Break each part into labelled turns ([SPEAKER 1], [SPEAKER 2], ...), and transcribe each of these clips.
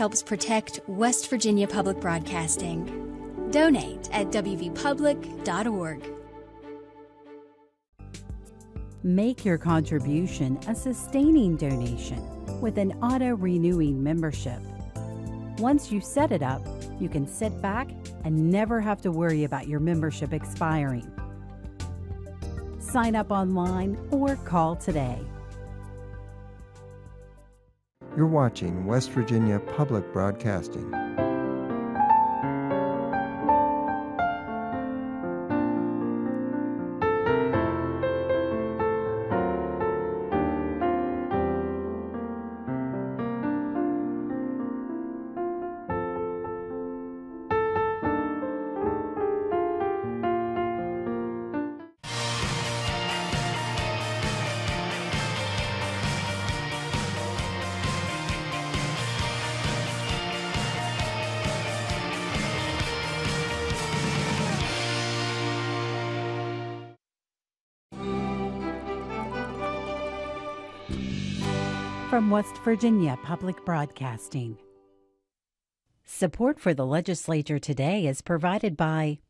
[SPEAKER 1] helps protect West Virginia Public Broadcasting. Donate at wvpublic.org.
[SPEAKER 2] Make your contribution a sustaining donation with an auto-renewing membership. Once you set it up, you can sit back and never have to worry about your membership expiring. Sign up online or call today.
[SPEAKER 3] You're watching West Virginia Public Broadcasting.
[SPEAKER 2] From West Virginia Public Broadcasting. Support for the legislature today is provided by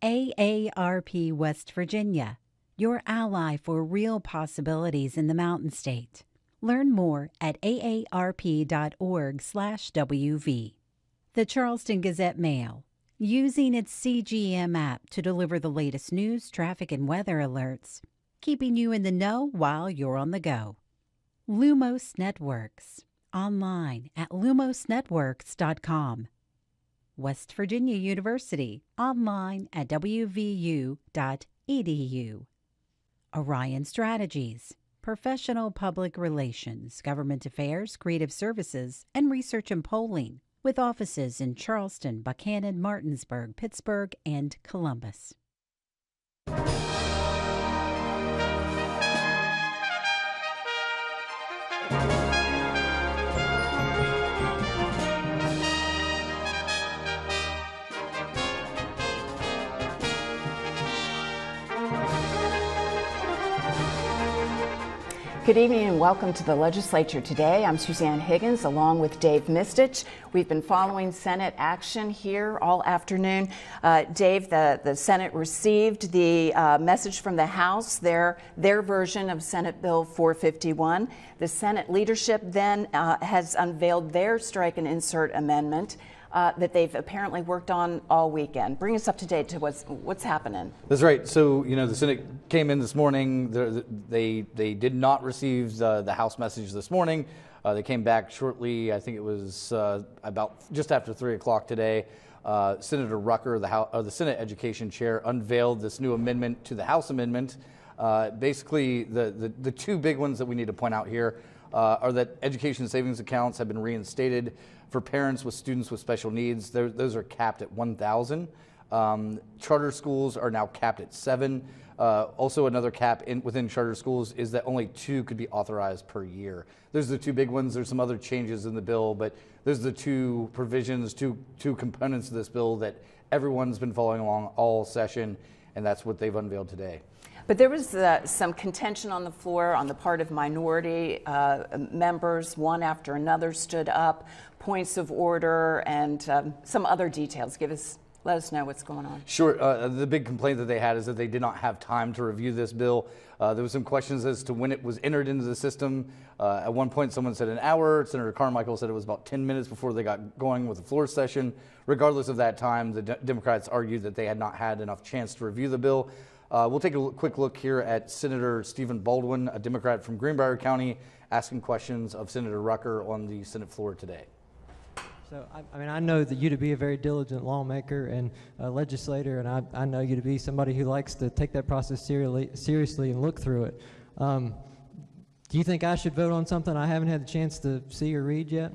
[SPEAKER 2] AARP West Virginia, your ally for real possibilities in the Mountain State. Learn more at aarp.org/WV. The Charleston Gazette-Mail, using its CGM app to deliver the latest news, traffic, and weather alerts, keeping you in the know while you're on the go. Lumos Networks, online at lumosnetworks.com. West Virginia University, online at wvu.edu. Orion Strategies, professional public relations, government affairs, creative services, and research and polling, with offices in Charleston, Buchanan, Martinsburg, Pittsburgh, and Columbus.
[SPEAKER 4] Good evening and welcome to the legislature today. I'm Suzanne Higgins along with Dave Mistich. We've been following Senate action here all afternoon. Dave, the Senate received the message from the House, their version of Senate Bill 451. The Senate leadership then has unveiled their strike and insert amendment that they've apparently worked on all weekend. Bring us up to date to what's happening.
[SPEAKER 5] That's right. So, the Senate came in this morning. They did not receive the House message this morning. They came back shortly. I think it was about just after 3 o'clock today. Senator Rucker, the Senate Education Chair, unveiled this new amendment to the House amendment. Basically, the two big ones that we need to point out here are that education savings accounts have been reinstated for parents with students with special needs. Those are capped at 1,000. Charter schools are now capped at 7. Also, another cap within charter schools is that only 2 could be authorized per year. Those are the two big ones. There's some other changes in the bill, but those are the two provisions, two components of this bill that everyone's been following along all session, and that's what they've unveiled today.
[SPEAKER 4] But there was some contention on the floor on the part of minority members. One after another stood up, points of order, and some other details. Let us know what's going on.
[SPEAKER 5] Sure. The big complaint that they had is that they did not have time to review this bill. There were some questions as to when it was entered into the system. At one point, someone said an hour. Senator Carmichael said it was about 10 minutes before they got going with the floor session. Regardless of that time, the Democrats argued that they had not had enough chance to review the bill. We'll take a quick look here at Senator Stephen Baldwin, a Democrat from Greenbrier County, asking questions of Senator Rucker on the Senate floor today.
[SPEAKER 6] So, I know that you to be a very diligent lawmaker and a legislator, and I know you to be somebody who likes to take that process seriously and look through it. Do you think I should vote on something I haven't had the chance to see or read yet?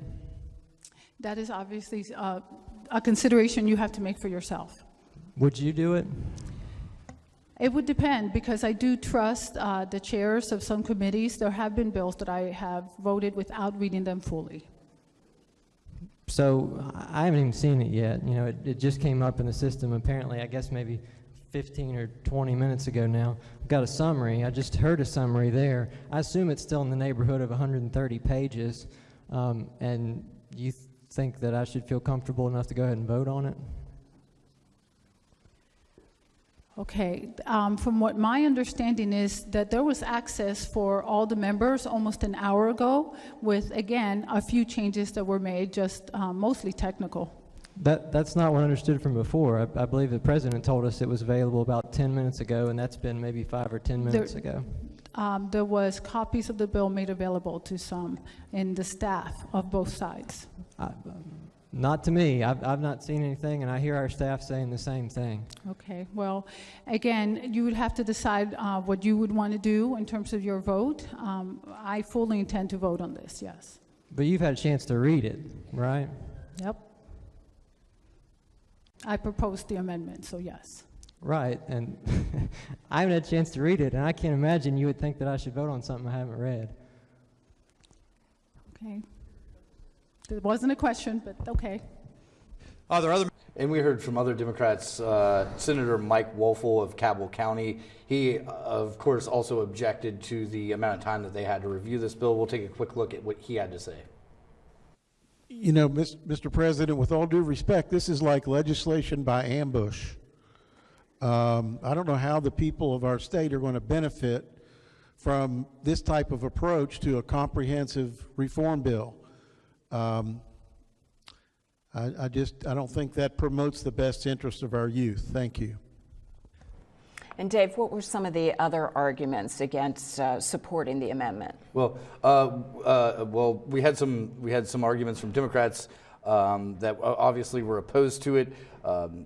[SPEAKER 7] That is obviously a consideration you have to make for yourself.
[SPEAKER 6] Would you do it?
[SPEAKER 7] It would depend, because I do trust the chairs of some committees. There have been bills that I have voted without reading them fully.
[SPEAKER 6] So I haven't even seen it yet. It just came up in the system apparently, I guess maybe 15 or 20 minutes ago now. I've got a summary. I just heard a summary there. I assume it's still in the neighborhood of 130 pages. And you think that I should feel comfortable enough to go ahead and vote on it?
[SPEAKER 7] Okay, from what my understanding is that there was access for all the members almost an hour ago with, again, a few changes that were made, just mostly technical.
[SPEAKER 6] That's not what I understood from before. I believe the president told us it was available about 10 minutes ago, and that's been maybe 5 or 10 minutes ago.
[SPEAKER 7] There was copies of the bill made available to some in the staff of both sides.
[SPEAKER 6] Not to me. I've not seen anything, and I hear our staff saying the same thing.
[SPEAKER 7] Okay, well, again, you would have to decide what you would want to do in terms of your vote. I fully intend to vote on this, yes.
[SPEAKER 6] But you've had a chance to read it, right?
[SPEAKER 7] Yep. I proposed the amendment, so yes.
[SPEAKER 6] Right, and I haven't had a chance to read it, and I can't imagine you would think that I should vote on something I haven't read.
[SPEAKER 7] Okay. It wasn't a question, but okay.
[SPEAKER 5] Are there other? And we heard from other Democrats, Senator Mike Woelfel of Cabell County. He, of course, also objected to the amount of time that they had to review this bill. We'll take a quick look at what he had to say.
[SPEAKER 8] You know, Mr. President, with all due respect, this is like legislation by ambush. I don't know how the people of our state are going to benefit from this type of approach to a comprehensive reform bill. I don't think that promotes the best interest of our youth. Thank you.
[SPEAKER 4] And Dave, what were some of the other arguments against supporting the amendment?
[SPEAKER 5] Well, we had some arguments from Democrats that obviously were opposed to it.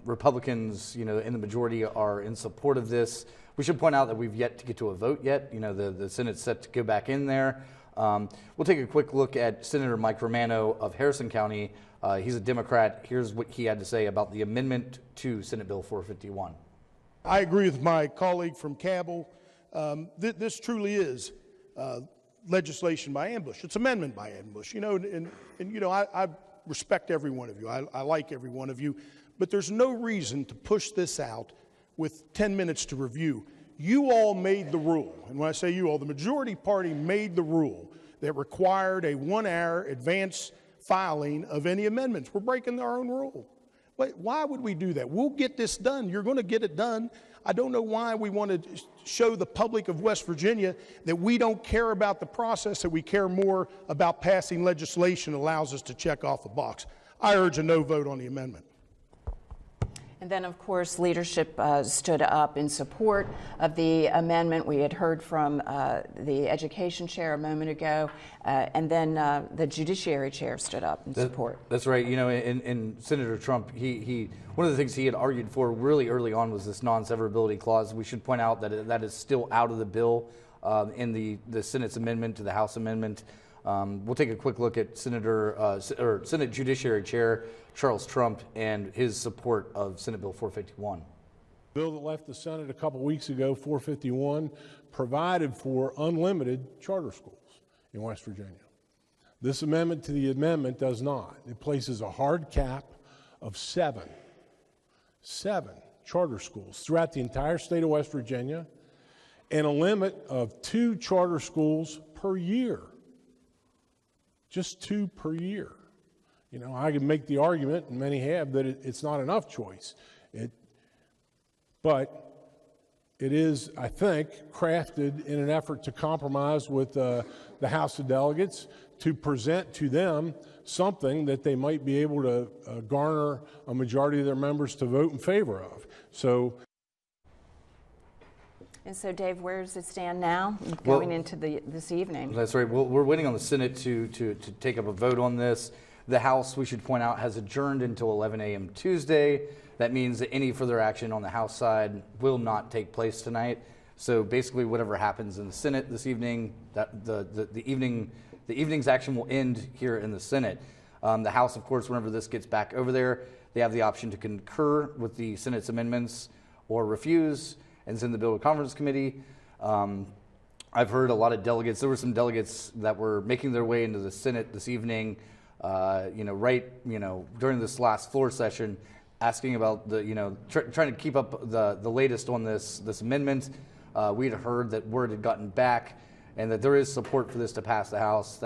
[SPEAKER 5] Republicans, in the majority, are in support of this. We should point out that we've yet to get to a vote yet. The Senate's set to go back in there. We'll take a quick look at Senator Mike Romano of Harrison County. He's a Democrat. Here's what he had to say about the amendment to Senate Bill 451.
[SPEAKER 9] I agree with my colleague from Cabell. This truly is legislation by ambush. It's amendment by ambush. I respect every one of you. I like every one of you. But there's no reason to push this out with 10 minutes to review. You all made the rule, and when I say you all, the majority party made the rule that required a 1-hour advance filing of any amendments. We're breaking our own rule. Why would we do that? We'll get this done. You're going to get it done. I don't know why we want to show the public of West Virginia that we don't care about the process, that we care more about passing legislation that allows us to check off a box. I urge a no vote on the amendment.
[SPEAKER 4] And then, of course, leadership stood up in support of the amendment. We had heard from the education chair a moment ago, and then the judiciary chair stood up in support. That's
[SPEAKER 5] right. And Senator Trump, he one of the things he had argued for really early on was this non-severability clause. We should point out that that is still out of the bill in the Senate's amendment to the House amendment. We'll take a quick look at Senate Judiciary Chair Charles Trump and his support of Senate Bill 451.
[SPEAKER 10] The bill that left the Senate a couple weeks ago, 451, provided for unlimited charter schools in West Virginia. This amendment to the amendment does not. It places a hard cap of seven charter schools throughout the entire state of West Virginia and a limit of 2 charter schools per year. Just 2 per year. I can make the argument, and many have, that it's not enough choice. But it is, I think, crafted in an effort to compromise with the House of Delegates to present to them something that they might be able to garner a majority of their members to vote in favor of.
[SPEAKER 4] And so, Dave, where does it stand now going into this evening?
[SPEAKER 5] That's right. We're waiting on the Senate to take up a vote on this. The House, we should point out, has adjourned until 11 a.m. Tuesday. That means that any further action on the House side will not take place tonight. So basically, whatever happens in the Senate this evening, the evening's action will end here in the Senate. The House, of course, whenever this gets back over there, they have the option to concur with the Senate's amendments or refuse and send the bill to conference committee. I've heard a lot of delegates. There were some delegates that were making their way into the Senate this evening, during this last floor session, asking about trying to keep up the latest on this amendment. We'd heard that word had gotten back, and that there is support for this to pass the House.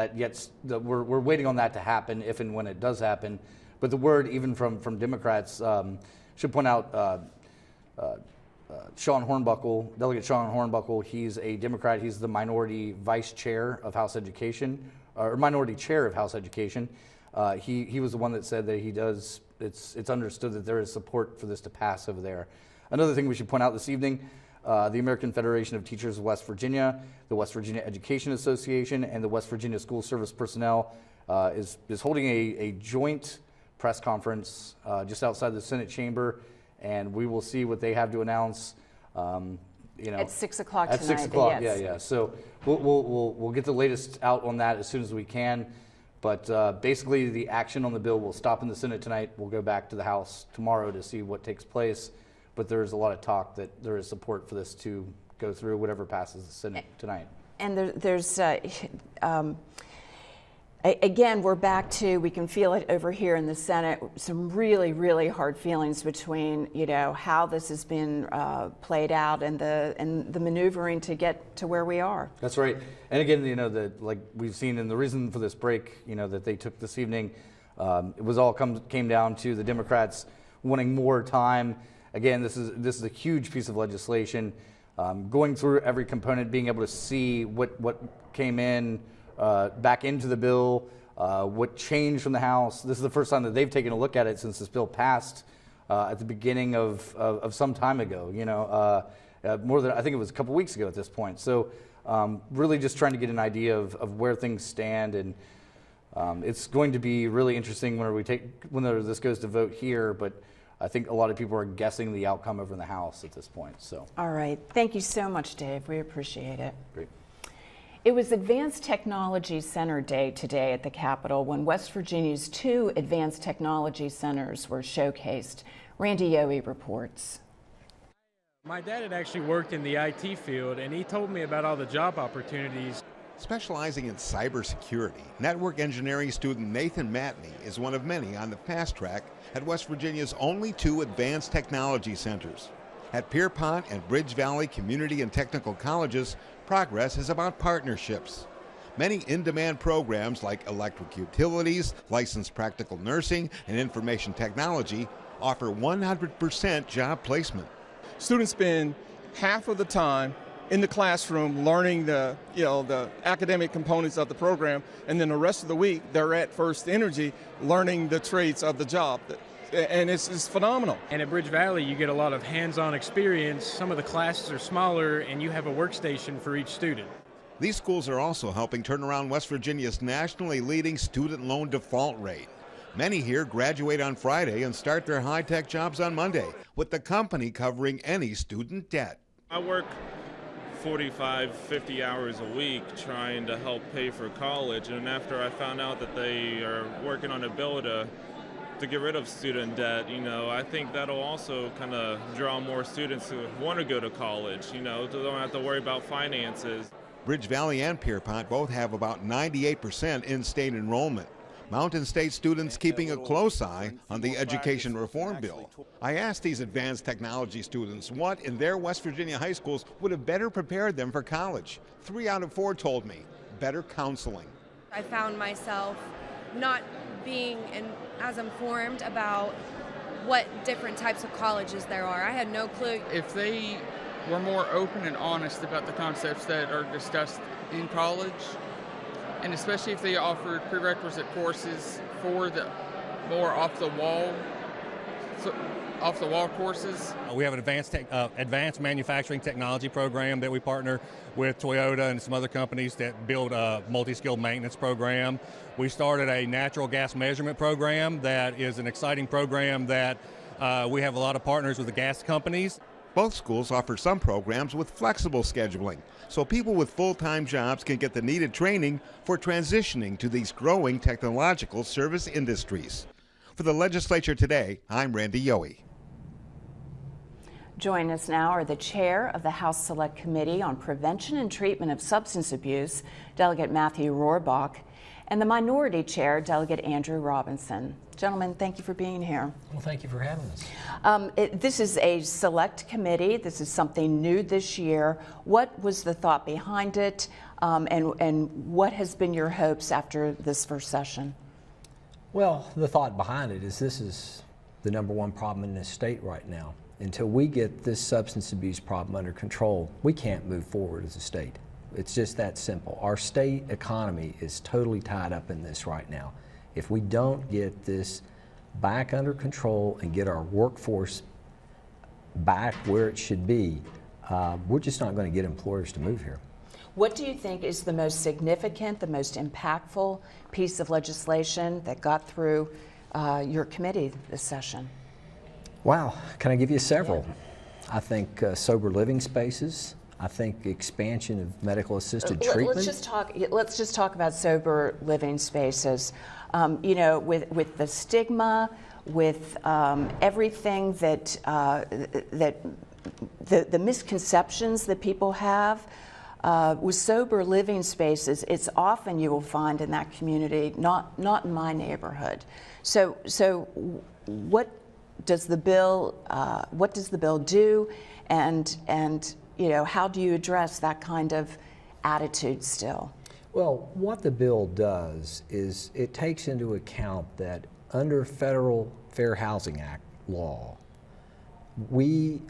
[SPEAKER 5] We're waiting on that to happen if and when it does happen. But the word, even from Democrats, should point out Sean Hornbuckle, Delegate Sean Hornbuckle. He's a Democrat. He's the minority vice chair of House Education, or minority chair of House Education. He was the one that said that it's understood that there is support for this to pass over there. Another thing we should point out this evening, the American Federation of Teachers of West Virginia, the West Virginia Education Association, and the West Virginia School Service Personnel is holding a joint press conference just outside the Senate chamber, and we will see what they have to announce.
[SPEAKER 4] At 6 o'clock tonight.
[SPEAKER 5] At 6 o'clock,
[SPEAKER 4] yes.
[SPEAKER 5] yeah. So we'll get the latest out on that as soon as we can. But basically, the action on the bill will stop in the Senate tonight. We'll go back to the House tomorrow to see what takes place. But there's a lot of talk that there is support for this to go through whatever passes the Senate tonight.
[SPEAKER 4] And there's again, we're back to, we can feel it over here in the Senate, some really, really hard feelings between, how this has been played out and the maneuvering to get to where we are.
[SPEAKER 5] That's right. And again, like we've seen, and the reason for this break, that they took this evening, it was all came down to the Democrats wanting more time. Again, this is a huge piece of legislation. Going through every component, being able to see what came in, back into the bill, what changed from the House. This is the first time that they've taken a look at it since this bill passed at the beginning of some time ago, more than, I think it was a couple weeks ago at this point. So really just trying to get an idea of where things stand, and it's going to be really interesting when this goes to vote here, but I think a lot of people are guessing the outcome over in the House at this point. So. All
[SPEAKER 4] right. Thank you so much, Dave. We appreciate it.
[SPEAKER 5] Great.
[SPEAKER 4] It was Advanced Technology Center Day today at the Capitol when West Virginia's 2 advanced technology centers were showcased. Randy Yohe reports.
[SPEAKER 11] My dad had actually worked in the IT field, and he told me about all the job opportunities.
[SPEAKER 12] Specializing in cybersecurity, network engineering student Nathan Matney is one of many on the fast track at West Virginia's only 2 advanced technology centers. At Pierpont and Bridge Valley Community and Technical Colleges, progress is about partnerships. Many in-demand programs like electric utilities, licensed practical nursing, and information technology offer 100% job placement.
[SPEAKER 13] Students spend half of the time in the classroom learning the academic components of the program, and then the rest of the week they're at First Energy learning the trades of the job. And it's phenomenal.
[SPEAKER 11] And at Bridge Valley, you get a lot of hands-on experience. Some of the classes are smaller, and you have a workstation for each student.
[SPEAKER 12] These schools are also helping turn around West Virginia's nationally leading student loan default rate. Many here graduate on Friday and start their high-tech jobs on Monday, with the company covering any student debt.
[SPEAKER 14] I work 45, 50 hours a week trying to help pay for college, and after I found out that they are working on a bill to get rid of student debt, I think that'll also kind of draw more students who want to go to college, so they don't have to worry about finances.
[SPEAKER 12] Bridge Valley and Pierpont both have about 98% in-state enrollment. Mountain State students keeping a close eye on the education reform bill. I asked these advanced technology students what in their West Virginia high schools would have better prepared them for college. 3 out of 4 told me better counseling.
[SPEAKER 15] I found myself not being as informed about what different types of colleges there are. I had no clue.
[SPEAKER 16] If they were more open and honest about the concepts that are discussed in college, and especially if they offered prerequisite courses for the more off-the-wall courses.
[SPEAKER 17] We have an advanced manufacturing technology program that we partner with Toyota and some other companies that build a multi-skilled maintenance program. We started a natural gas measurement program that is an exciting program that we have a lot of partners with the gas companies.
[SPEAKER 12] Both schools offer some programs with flexible scheduling, so people with full-time jobs can get the needed training for transitioning to these growing technological service industries. For the Legislature Today, I'm Randy Yohe.
[SPEAKER 4] Joining us now are the chair of the House Select Committee on Prevention and Treatment of Substance Abuse, Delegate Matthew Rohrbach, and the Minority Chair, Delegate Andrew Robinson. Gentlemen, thank you for being here.
[SPEAKER 18] Well, thank you for having us.
[SPEAKER 4] This is a select committee. This is something new this year. What was the thought behind it? and what has been your hopes after this first session?
[SPEAKER 18] Well, the thought behind it is this is the #1 problem in this state right now. Until we get this substance abuse problem under control, we can't move forward as a state. It's just that simple. Our state economy is totally tied up in this right now. If we don't get this back under control and get our workforce back where it should be, we're just not going to get employers to move here.
[SPEAKER 4] What do you think is the most significant, the most impactful piece of legislation that got through your committee this session?
[SPEAKER 18] Wow, can I give you several? I think sober living spaces. I think expansion of medical assisted treatment.
[SPEAKER 4] Let's just talk about sober living spaces. You know, with the stigma, with everything that the misconceptions that people have. With sober living spaces, it's often you will find in that community, not in my neighborhood. So what does the bill do, and you know, how do you address that kind of attitude still?
[SPEAKER 18] Well, what the bill does is it takes into account that under federal Fair Housing Act law, we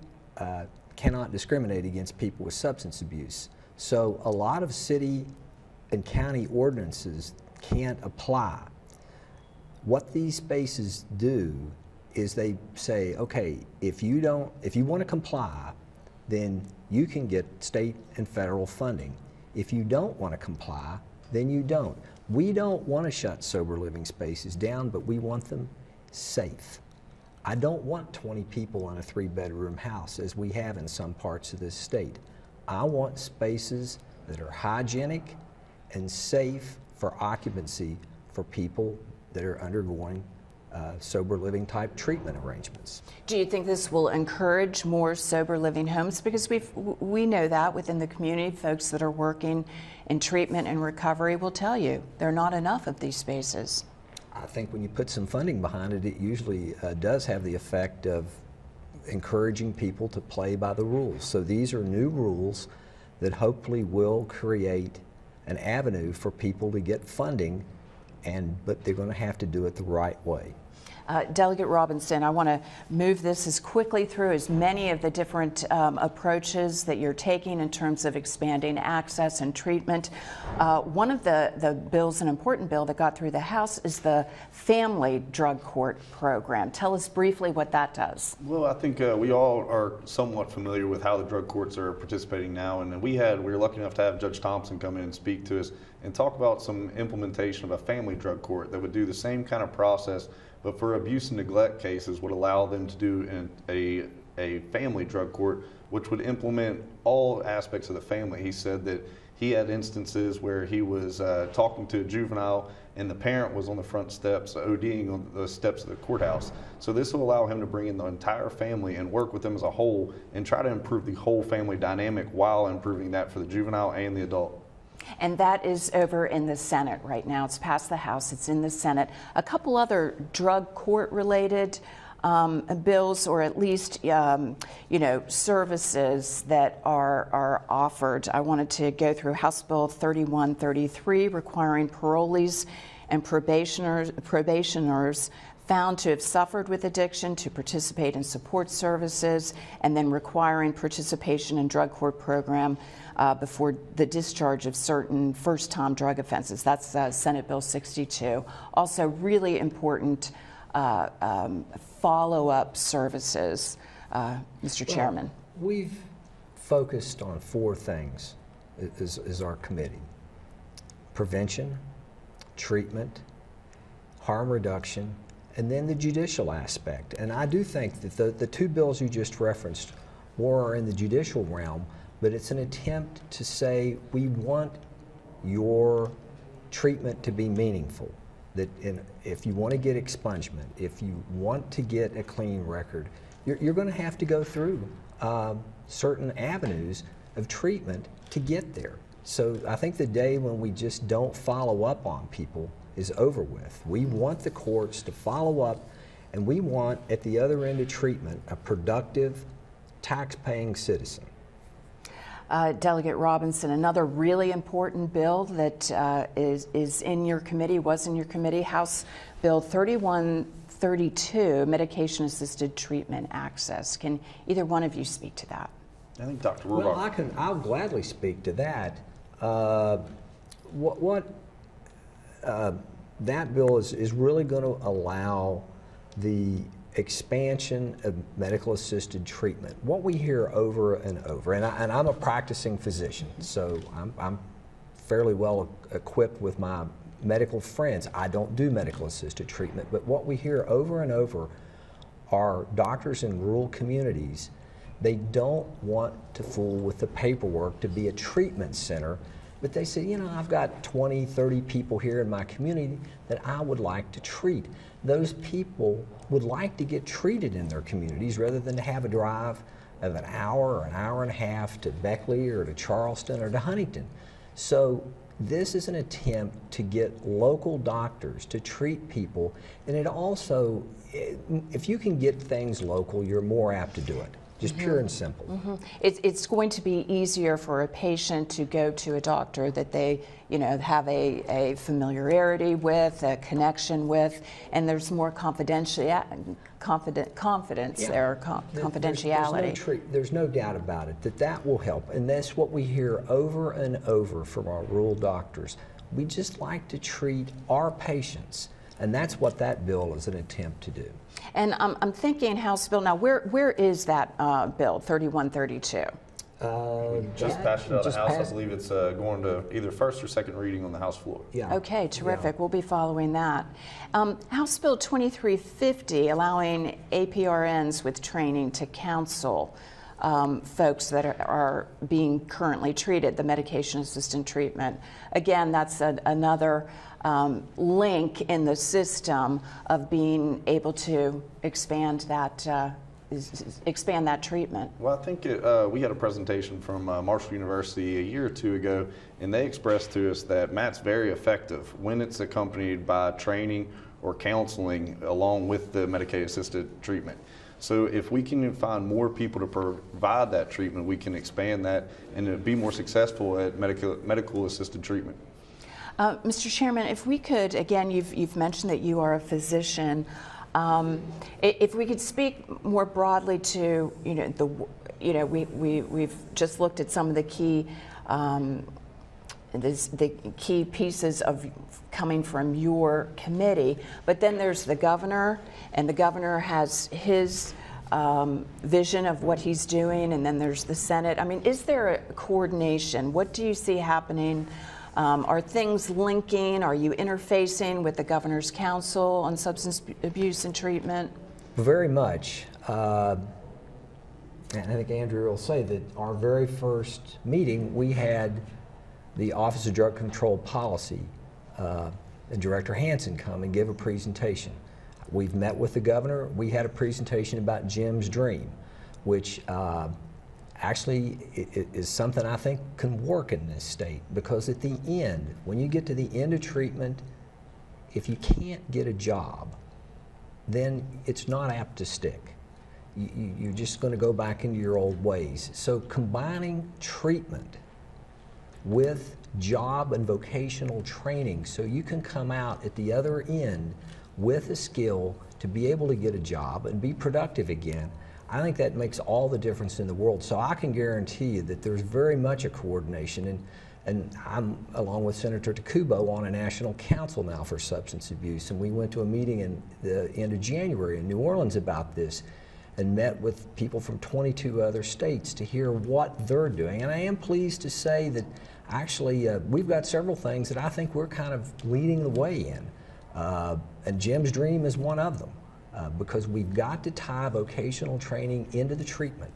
[SPEAKER 18] cannot discriminate against people with substance abuse. So a lot of city and county ordinances can't apply. What these spaces do is they say, okay, if you want to comply, then you can get state and federal funding. If you don't want to comply, then you don't. We don't want to shut sober living spaces down, but we want them safe. I don't want 20 people in a 3-bedroom house as we have in some parts of this state. I want spaces that are hygienic and safe for occupancy for people that are undergoing sober living type treatment arrangements.
[SPEAKER 4] Do you think this will encourage more sober living homes? Because we know that within the community, folks that are working in treatment and recovery will tell you there are not enough of these spaces.
[SPEAKER 18] I think when you put some funding behind it, it usually does have the effect of encouraging people to play by the rules. So these are new rules that hopefully will create an avenue for people to get funding, but they're going to have to do it the right way.
[SPEAKER 4] Delegate Robinson, I want to move this as quickly through as many of the different approaches that you're taking in terms of expanding access and treatment. One of the bills, an important bill that got through the House, is the Family Drug Court Program. Tell us briefly what that does.
[SPEAKER 19] Well, I think we all are somewhat familiar with how the drug courts are participating now, and we were lucky enough to have Judge Thompson come in and speak to us and talk about some implementation of a family drug court that would do the same kind of process, but for abuse and neglect cases would allow them to do a family drug court, which would implement all aspects of the family. He said that he had instances where he was talking to a juvenile and the parent was on the front steps, ODing on the steps of the courthouse. So this will allow him to bring in the entire family and work with them as a whole and try to improve the whole family dynamic while improving that for the juvenile and the adult.
[SPEAKER 4] And that is over in the Senate right now. It's passed the House, it's in the Senate. A couple other drug court related bills, or at least services that are offered. I wanted to go through House Bill 3133, requiring parolees and probationers found to have suffered with addiction to participate in support services, and then requiring participation in drug court program before the discharge of certain first-time drug offenses. That's Senate Bill 62. Also really important follow-up services, Mr. Chairman.
[SPEAKER 18] We've focused on 4 things as our committee: prevention, treatment, harm reduction, and then the judicial aspect. And I do think that the 2 bills you just referenced more are in the judicial realm, but it's an attempt to say we want your treatment to be meaningful. That if you want to get expungement, if you want to get a clean record, you're going to have to go through certain avenues of treatment to get there. So I think the day when we just don't follow up on people is over with. We want the courts to follow up, and we want, at the other end of treatment, a productive, tax-paying citizen.
[SPEAKER 4] Delegate Robinson, another really important bill that is in your committee, was in your committee, House Bill 3132, Medication-Assisted Treatment Access. Can either one of you speak to that?
[SPEAKER 19] I think Dr. Rohrbach.
[SPEAKER 18] Well, I'll gladly speak to that. That bill is really going to allow the expansion of medical assisted treatment. What we hear over and over, and I'm a practicing physician, so I'm fairly well equipped with my medical friends. I don't do medical assisted treatment, but what we hear over and over are doctors in rural communities. They don't want to fool with the paperwork to be a treatment center, but they say, you know, I've got 20, 30 people here in my community that I would like to treat. Those people would like to get treated in their communities rather than to have a drive of an hour or an hour and a half to Beckley or to Charleston or to Huntington. So this is an attempt to get local doctors to treat people, and it also, if you can get things local, you're more apt to do it. Just pure and simple.
[SPEAKER 4] It's going to be easier for a patient to go to a doctor that they, you know, have a familiarity with, a connection with, and there's more confidence there, confidentiality.
[SPEAKER 18] There's no doubt about it that will help, and that's what we hear over and over from our rural doctors. We just like to treat our patients, and that's what that bill is an attempt to do.
[SPEAKER 4] And I'm thinking House Bill, now where is that bill, 3132?
[SPEAKER 19] Just passed it out of the House. I believe it's going to either first or second reading on the House floor.
[SPEAKER 18] Yeah.
[SPEAKER 4] Okay, terrific. Yeah. We'll be following that. House Bill 2350, allowing APRNs with training to counsel folks that are being currently treated, the medication-assisted treatment. Again, that's another link in the system of being able to expand that treatment.
[SPEAKER 19] Well, I think we had a presentation from Marshall University a year or two ago, and they expressed to us that MAT's very effective when it's accompanied by training or counseling along with the Medicaid-assisted treatment. So if we can find more people to provide that treatment, we can expand that and be more successful at medical-assisted treatment.
[SPEAKER 4] Mr. Chairman, if we could, again, you've mentioned that you are a physician. If we could speak more broadly to, we've just looked at some of the key pieces of coming from your committee, but then there's the governor, and the governor has his vision of what he's doing, and then there's the Senate. I mean, is there a coordination? What do you see happening? Are things linking? Are you interfacing with the Governor's Council on Substance Abuse and Treatment?
[SPEAKER 18] Very much. And I think Andrew will say that our very first meeting, we had the Office of Drug Control Policy, and Director Hansen come and give a presentation. We've met with the Governor. We had a presentation about Jim's Dream, which actually is something I think can work in this state, because at the end, when you get to the end of treatment, if you can't get a job, then it's not apt to stick. You're just going to go back into your old ways. So combining treatment with job and vocational training so you can come out at the other end with a skill to be able to get a job and be productive again, I think that makes all the difference in the world. So I can guarantee you that there's very much a coordination, and I'm, along with Senator Takubo, on a national council now for substance abuse, and we went to a meeting in the end of January in New Orleans about this and met with people from 22 other states to hear what they're doing. And I am pleased to say that actually we've got several things that I think we're kind of leading the way in, and Jim's Dream is one of them. Because we've got to tie vocational training into the treatment.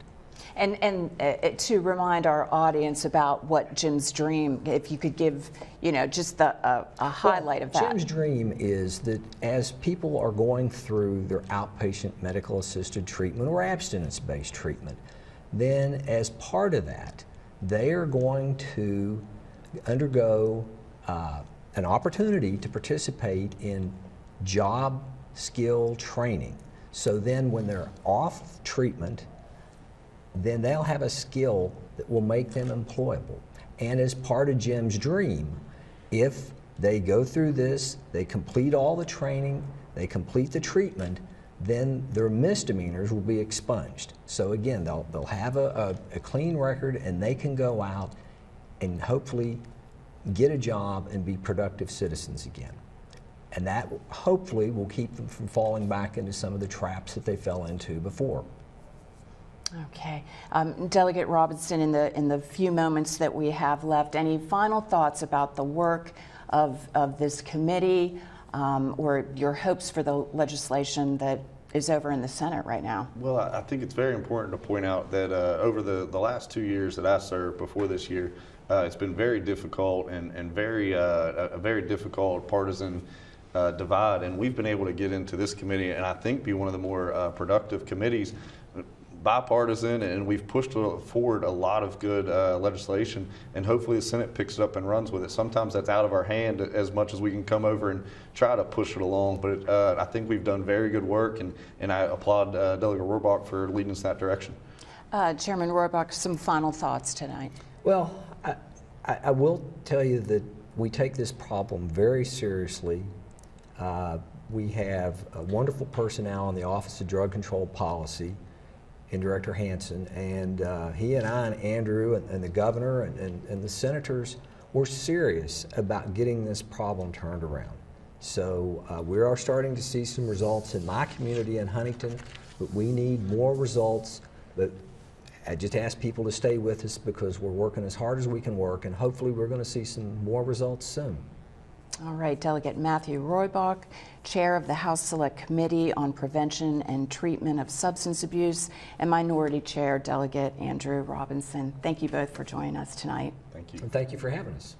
[SPEAKER 4] And to remind our audience about what Jim's Dream, if you could give, just a highlight of that.
[SPEAKER 18] Jim's Dream is that as people are going through their outpatient medical assisted treatment or abstinence-based treatment, then as part of that, they are going to undergo an opportunity to participate in job skill training. So then when they're off treatment, then they'll have a skill that will make them employable. And as part of Jim's dream, if they go through this, they complete all the training, they complete the treatment, then their misdemeanors will be expunged. So again, they'll have a clean record, and they can go out and hopefully get a job and be productive citizens again. And that hopefully will keep them from falling back into some of the traps that they fell into before.
[SPEAKER 4] Okay. Delegate Robinson, in the few moments that we have left, any final thoughts about the work of this committee or your hopes for the legislation that is over in the Senate right now?
[SPEAKER 19] Well, I think it's very important to point out that over the last 2 years that I served before this year, it's been very difficult and a very difficult partisan divide, and we've been able to get into this committee and I think be one of the more productive committees, bipartisan, and we've pushed forward a lot of good legislation, and hopefully the Senate picks it up and runs with it. Sometimes that's out of our hand as much as we can come over and try to push it along, but I think we've done very good work, and I applaud Delegate Rohrbach for leading us in that direction.
[SPEAKER 4] Chairman Rohrbach, some final thoughts tonight.
[SPEAKER 18] Well, I will tell you that we take this problem very seriously. We have a wonderful personnel in the Office of Drug Control Policy, and Director Hansen, and he and I and Andrew and the governor and the senators were serious about getting this problem turned around. So we are starting to see some results in my community in Huntington, but we need more results. But I just ask people to stay with us because we're working as hard as we can work, and hopefully we're going to see some more results soon.
[SPEAKER 4] All right, Delegate Matthew Rohrbach, Chair of the House Select Committee on Prevention and Treatment of Substance Abuse, and Minority Chair Delegate Andrew Robinson. Thank you both for joining us tonight.
[SPEAKER 19] Thank you.
[SPEAKER 18] And thank you for having us.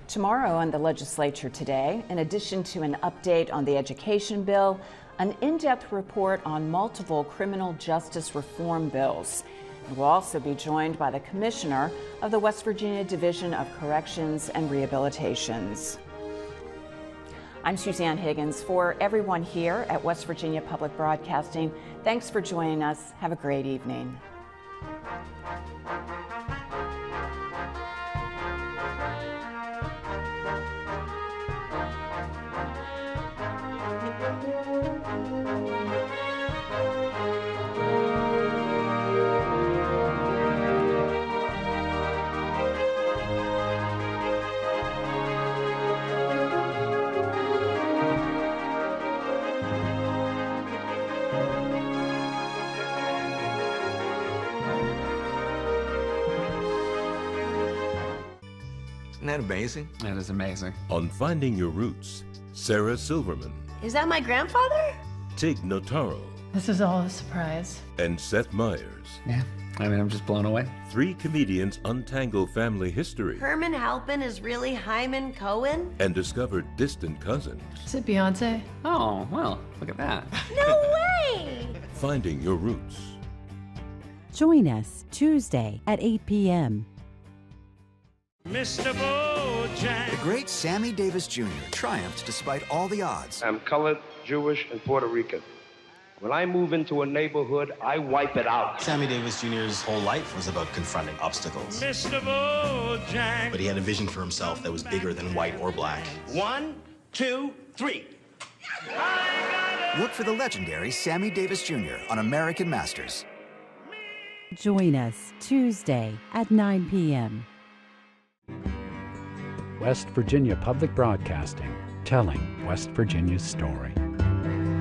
[SPEAKER 4] Tomorrow on the legislature today, in addition to an update on the education bill, an in-depth report on multiple criminal justice reform bills. We'll also be joined by the Commissioner of the West Virginia Division of Corrections and Rehabilitations. I'm Suzanne Higgins. For everyone here at West Virginia Public Broadcasting, thanks for joining us. Have a great evening.
[SPEAKER 20] Isn't that amazing?
[SPEAKER 21] That is amazing.
[SPEAKER 22] On Finding Your Roots, Sarah Silverman,
[SPEAKER 23] Is that my grandfather?
[SPEAKER 22] Tig Notaro,
[SPEAKER 24] This is all a surprise.
[SPEAKER 22] and Seth Meyers.
[SPEAKER 21] Yeah, I mean, I'm just blown away.
[SPEAKER 22] 3 comedians untangle family history
[SPEAKER 23] Herman Halpin is really Hyman Cohen?
[SPEAKER 22] and discover distant cousins.
[SPEAKER 24] Is it Beyonce?
[SPEAKER 21] Oh, well, look at that.
[SPEAKER 23] No way!
[SPEAKER 22] Finding Your Roots.
[SPEAKER 2] Join us Tuesday at 8 p.m.
[SPEAKER 25] Mr. Bojack.
[SPEAKER 26] The great Sammy Davis Jr. triumphed despite all the odds.
[SPEAKER 27] I'm colored, Jewish, and Puerto Rican. When I move into a neighborhood, I wipe it out.
[SPEAKER 28] Sammy Davis Jr.'s whole life was about confronting obstacles.
[SPEAKER 25] Mr. Bojack.
[SPEAKER 28] But he had a vision for himself that was bigger than white or black.
[SPEAKER 27] 1, 2, 3.
[SPEAKER 26] Look for the legendary Sammy Davis Jr. on American Masters.
[SPEAKER 2] Join us Tuesday at 9 p.m.
[SPEAKER 29] West Virginia Public Broadcasting, telling West Virginia's story.